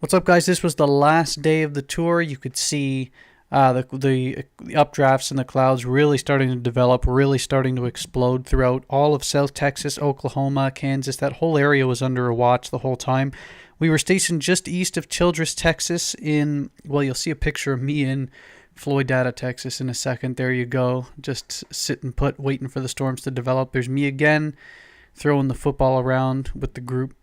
What's up, guys? This was the last day of the tour. You could see the updrafts in the clouds really starting to develop, really starting to explode throughout all of South Texas, Oklahoma, Kansas. That whole area was under a watch the whole time. We were stationed just east of Childress, Texas well, you'll see a picture of me in Floydada, Texas in a second. There you go. Just sitting put, waiting for the storms to develop. There's me again, throwing the football around with the group.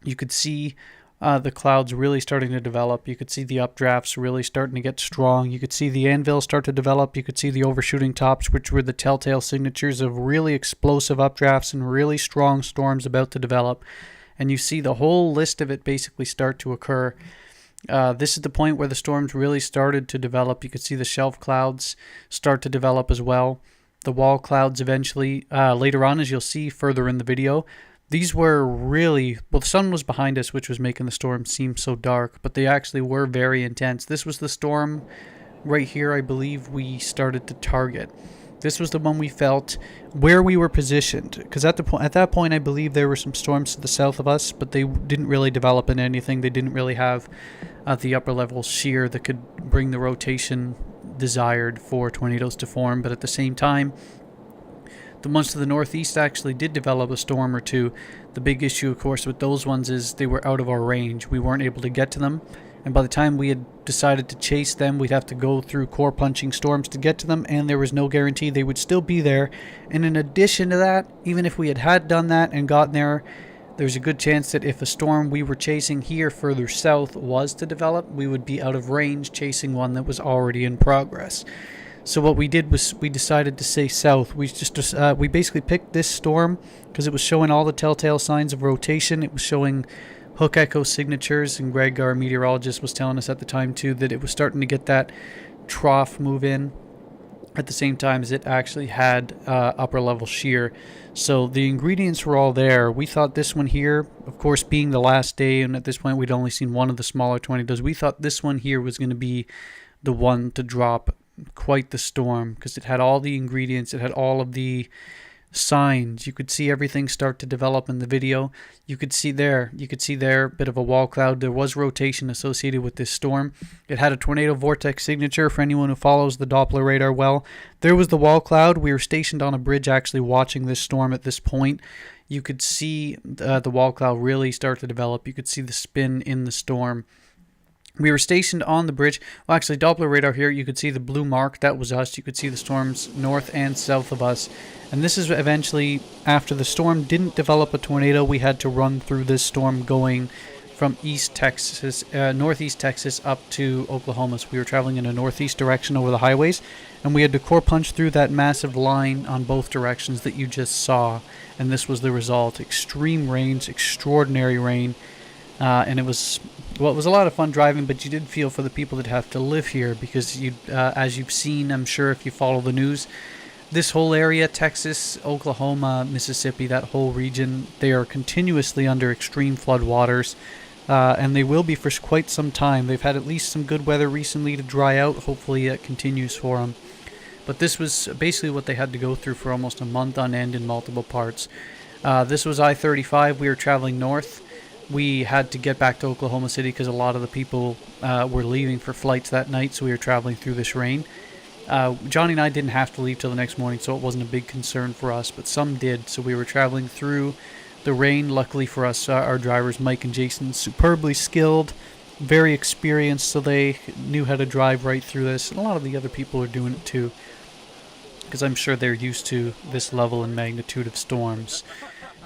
You could see the clouds really starting to develop. You could see the updrafts really starting to get strong. You could see the anvil start to develop. You could see the overshooting tops, which were the telltale signatures of really explosive updrafts and really strong storms about to develop. And you see the whole list of it basically start to occur. This is the point where the storms really started to develop. You could see the shelf clouds start to develop as well. The wall clouds eventually, later on, as you'll see further in the video. These were really, well, the sun was behind us, which was making the storm seem so dark, but they actually were very intense. This was the storm right here, I believe we started to target. This was the one we felt where we were positioned, because at that point, I believe there were some storms to the south of us, but they didn't really develop into anything. They didn't really have the upper level shear that could bring the rotation desired for tornadoes to form, but at the same time, the ones to the northeast actually did develop a storm or two. The big issue, of course, with those ones is they were out of our range. We weren't able to get to them. And by the time we had decided to chase them, we'd have to go through core-punching storms to get to them, and there was no guarantee they would still be there. And in addition to that, even if we had done that and gotten there, there's a good chance that if a storm we were chasing here further south was to develop, we would be out of range chasing one that was already in progress. So what we did was we decided to stay south. We basically picked this storm because it was showing all the telltale signs of rotation. It was showing hook echo signatures, and Greg, our meteorologist, was telling us at the time too that it was starting to get that trough move in at the same time as it actually had upper level shear. So the ingredients were all there. We thought this one here, of course, being the last day, and at this point we'd only seen one of the smaller tornadoes, we thought this one here was going to be the one to drop quite the storm because it had all the ingredients. It had all of the signs. You could see everything start to develop in the video. You could see there a bit of a wall cloud. There was rotation associated with this storm. It had a tornado vortex signature for anyone who follows the Doppler radar well. There was the wall cloud. We were stationed on a bridge actually watching this storm at this point. You could see the wall cloud really start to develop. You could see the spin in the storm. We were stationed on the bridge. Well, actually, Doppler radar here, you could see the blue mark. That was us. You could see the storms north and south of us. And this is eventually, after the storm didn't develop a tornado, we had to run through this storm going from East Texas, northeast Texas up to Oklahoma. So we were traveling in a northeast direction over the highways. And we had to core punch through that massive line on both directions that you just saw. And this was the result. Extreme rains, extraordinary rain. And it was a lot of fun driving, but you did feel for the people that have to live here because as you've seen, I'm sure if you follow the news, this whole area, Texas, Oklahoma, Mississippi, that whole region, they are continuously under extreme flood waters, and they will be for quite some time. They've had at least some good weather recently to dry out. Hopefully it continues for them. But this was basically what they had to go through for almost a month on end in multiple parts. This was I-35. We were traveling north. We had to get back to Oklahoma City because a lot of the people were leaving for flights that night, so we were traveling through this rain. Johnny and I didn't have to leave till the next morning, so it wasn't a big concern for us, but some did, so we were traveling through the rain. Luckily for us, our drivers, Mike and Jason, superbly skilled, very experienced, so they knew how to drive right through this, and a lot of the other people are doing it too, because I'm sure they're used to this level and magnitude of storms.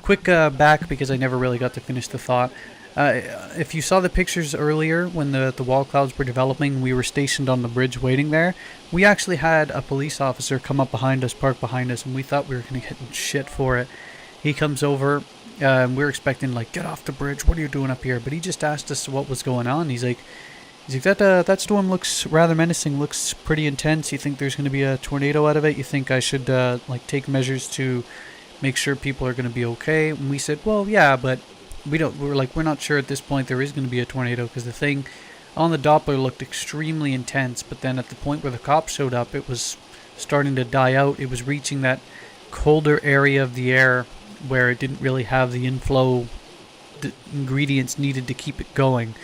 Quick back, because I never really got to finish the thought. If you saw the pictures earlier when the wall clouds were developing, we were stationed on the bridge waiting there. We actually had a police officer come up behind us, park behind us, and we thought we were going to get shit for it. He comes over, and we were expecting, like, get off the bridge, what are you doing up here? But he just asked us what was going on. He's like, that storm looks rather menacing, looks pretty intense. You think there's going to be a tornado out of it? You think I should, take measures to make sure people are going to be okay? And we said, well, yeah, but we're not sure at this point there is going to be a tornado, because the thing on the Doppler looked extremely intense, but then at the point where the cops showed up, it was starting to die out. It was reaching that colder area of the air where it didn't really have the inflow ingredients needed to keep it going.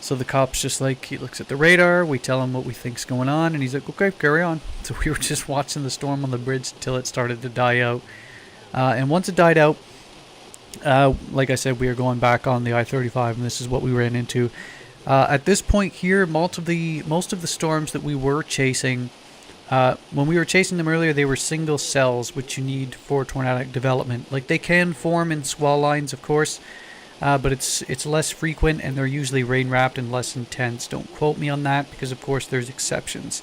So the cop's just like, he looks at the radar, we tell him what we think's going on, and he's like, okay, carry on. So we were just watching the storm on the bridge until it started to die out. And once it died out, like I said, we are going back on the I-35, and this is what we ran into. At this point here, most of the storms that we were chasing, when we were chasing them earlier, they were single cells, which you need for tornadic development. Like, they can form in squall lines, of course, but it's less frequent, and they're usually rain wrapped and less intense. Don't quote me on that, because of course there's exceptions.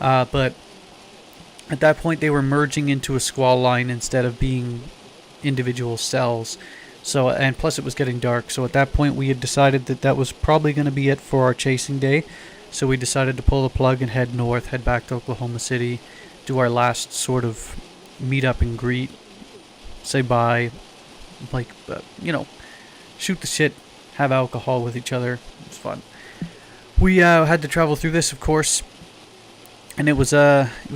But at that point, they were merging into a squall line instead of being individual cells. So, and plus it was getting dark, so at that point we had decided that that was probably going to be it for our chasing day. So we decided to pull the plug and head north, head back to Oklahoma City, do our last sort of meet up and greet, say bye, like, shoot the shit, have alcohol with each other. It was fun. We had to travel through this, of course, and it was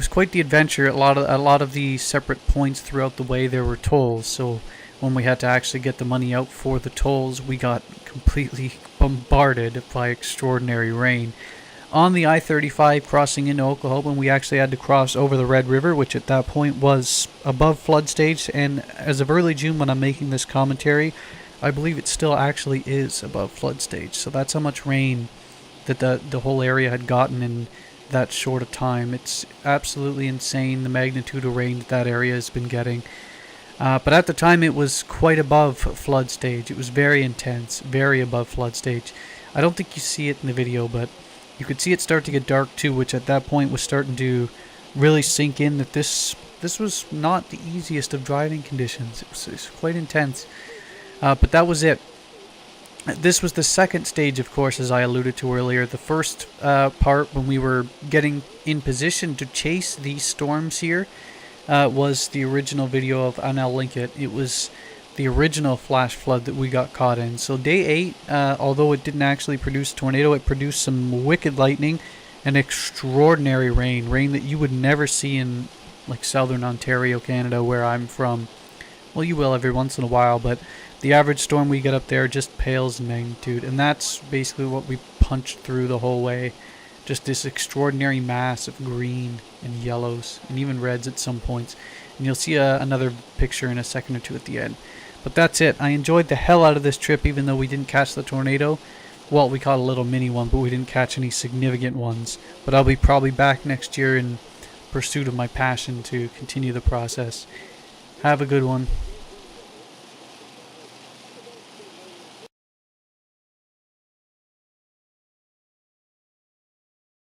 quite the adventure. A lot of the separate points throughout the way there were tolls, so when we had to actually get the money out for the tolls, we got completely bombarded by extraordinary rain. On the I-35 crossing into Oklahoma, we actually had to cross over the Red River, which at that point was above flood stage, and as of early June when I'm making this commentary, I believe it still actually is above flood stage. So that's how much rain that the whole area had gotten in that short a time. It's absolutely insane, the magnitude of rain that area has been getting. But at the time, it was quite above flood stage. It was very intense, very above flood stage. I don't think you see it in the video, but you could see it start to get dark too, which at that point was starting to really sink in that this was not the easiest of driving conditions. It was quite intense. But that was it. This was the second stage, of course, as I alluded to earlier. The first part, when we were getting in position to chase these storms here, was the original video of, and I'll link it. It was the original flash flood that we got caught in. So day 8, although it didn't actually produce a tornado, it produced some wicked lightning and extraordinary rain that you would never see in like southern Ontario, Canada, where I'm from. Well, you will every once in a while, but the average storm we get up there just pales in magnitude, and that's basically what we punched through the whole way. Just this extraordinary mass of green and yellows and even reds at some points. And you'll see another picture in a second or two at the end. But that's it. I enjoyed the hell out of this trip, even though we didn't catch the tornado. Well, we caught a little mini one, but we didn't catch any significant ones. But I'll be probably back next year in pursuit of my passion to continue the process. Have a good one.